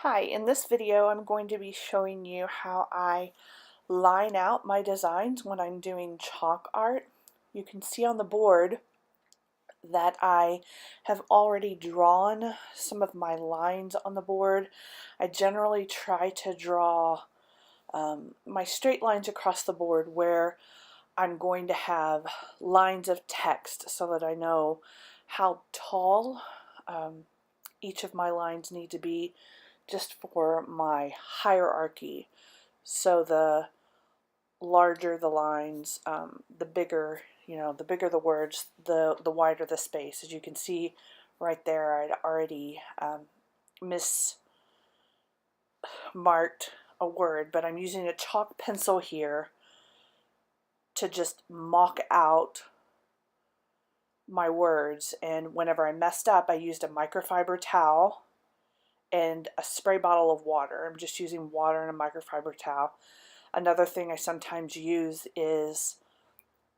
Hi, in this video I'm going to be showing you how I line out my designs when I'm doing chalk art. You can see on the board that I have already drawn some of my lines on the board. I generally try to draw my straight lines across the board where I'm going to have lines of text so that I know how tall each of my lines need to be just for my hierarchy. So the larger the lines, the bigger, the bigger the words, the wider the space. As you can see right there, I'd already mismarked a word, but I'm using a chalk pencil here to just mock out my words. And whenever I messed up, I used a microfiber towel and a spray bottle of water. I'm just using water and a microfiber towel. Another thing I sometimes use is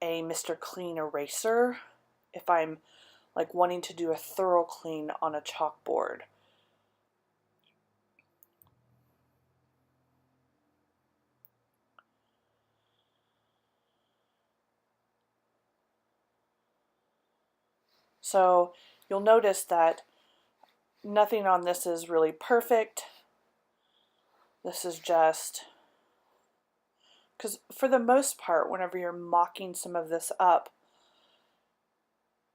a Mr. Clean eraser if I'm like wanting to do a thorough clean on a chalkboard. So you'll notice that nothing on this is really perfect. This is just because for the most part, whenever you're mocking some of this up,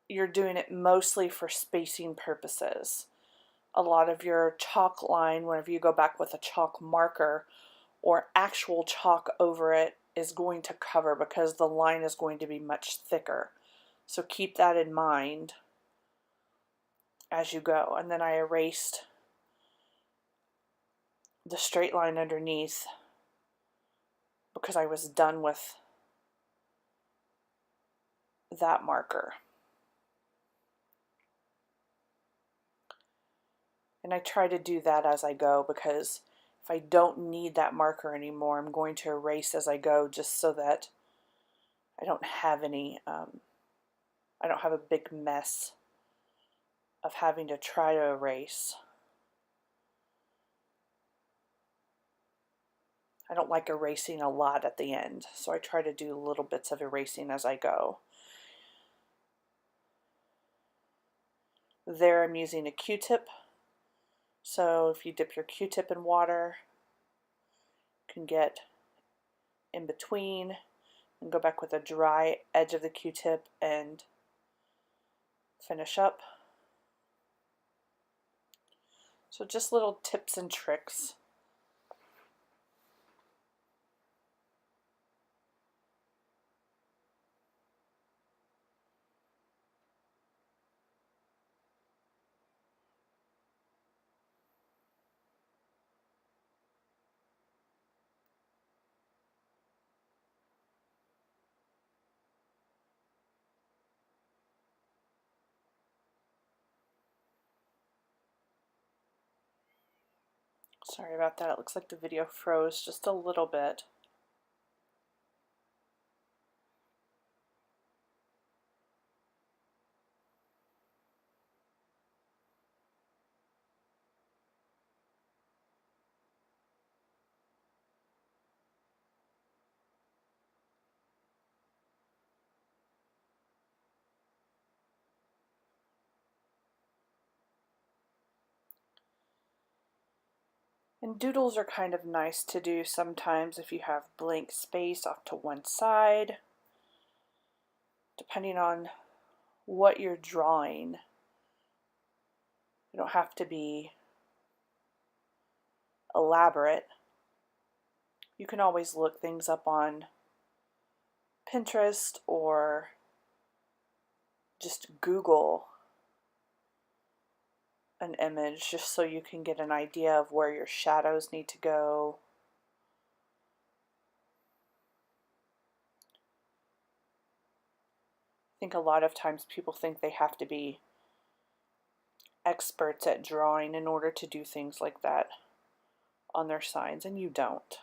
you're doing it mostly for spacing purposes. A lot of your chalk line, whenever you go back with a chalk marker or actual chalk over it, is going to cover because the line is going to be much thicker. So keep that in mind as you go. And then I erased the straight line underneath because I was done with that marker. And I try to do that as I go because if I don't need that marker anymore, I'm going to erase as I go just so that I don't have any, I don't have a big mess of having to try to erase. I don't like erasing a lot at the end, so I try to do little bits of erasing as I go. There I'm using a Q-tip, so if you dip your Q-tip in water, you can get in between and go back with a dry edge of the Q-tip and finish up. So just little tips and tricks. Sorry about that, it looks like the video froze just a little bit. And doodles are kind of nice to do sometimes if you have blank space off to one side, depending on what you're drawing. You don't have to be elaborate. You can always look things up on Pinterest or just Google an image just so you can get an idea of where your shadows need to go. I think a lot of times people think they have to be experts at drawing in order to do things like that on their signs, and you don't.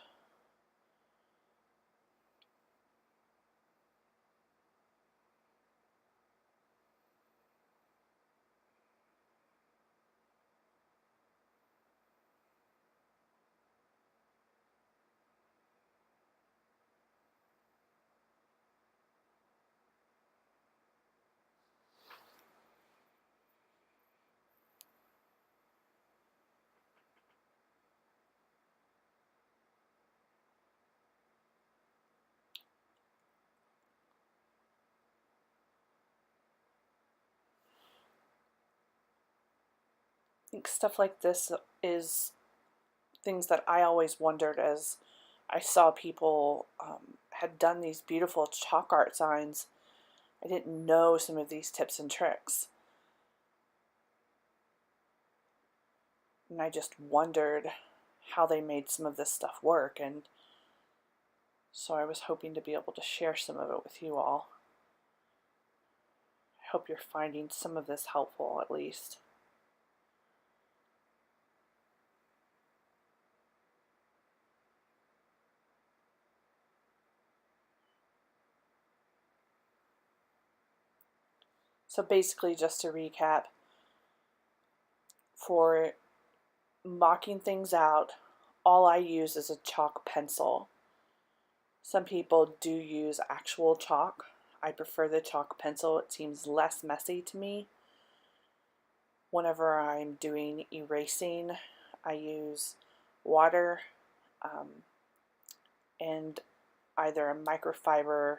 think stuff like this is things that I always wondered as I saw people had done these beautiful chalk art signs. I didn't know some of these tips and tricks. And I just wondered how they made some of this stuff work, and so I was hoping to be able to share some of it with you all. I hope you're finding some of this helpful at least. So basically, just to recap, for marking things out, all I use is a chalk pencil. Some people do use actual chalk. I prefer the chalk pencil. It seems less messy to me. Whenever I'm doing erasing, I use water and either a microfiber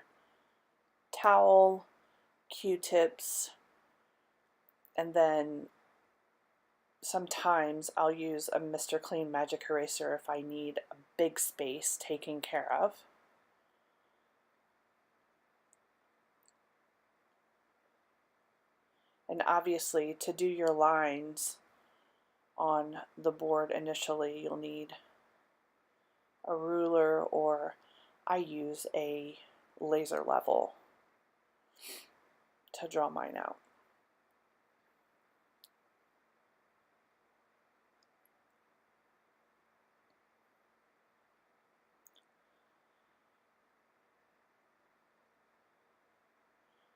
towel, Q-tips, and then sometimes I'll use a Mr. Clean Magic Eraser if I need a big space taken care of. And obviously, to do your lines on the board initially, you'll need a ruler, or I use a laser level to draw mine out.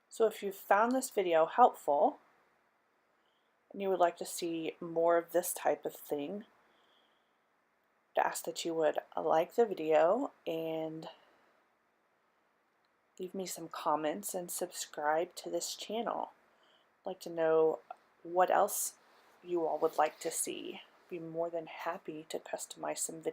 So if you found this video helpful and you would like to see more of this type of thing, I'd ask that you would like the video and leave me some comments and subscribe to this channel. I'd like to know what else you all would like to see. I'd be more than happy to customize some videos.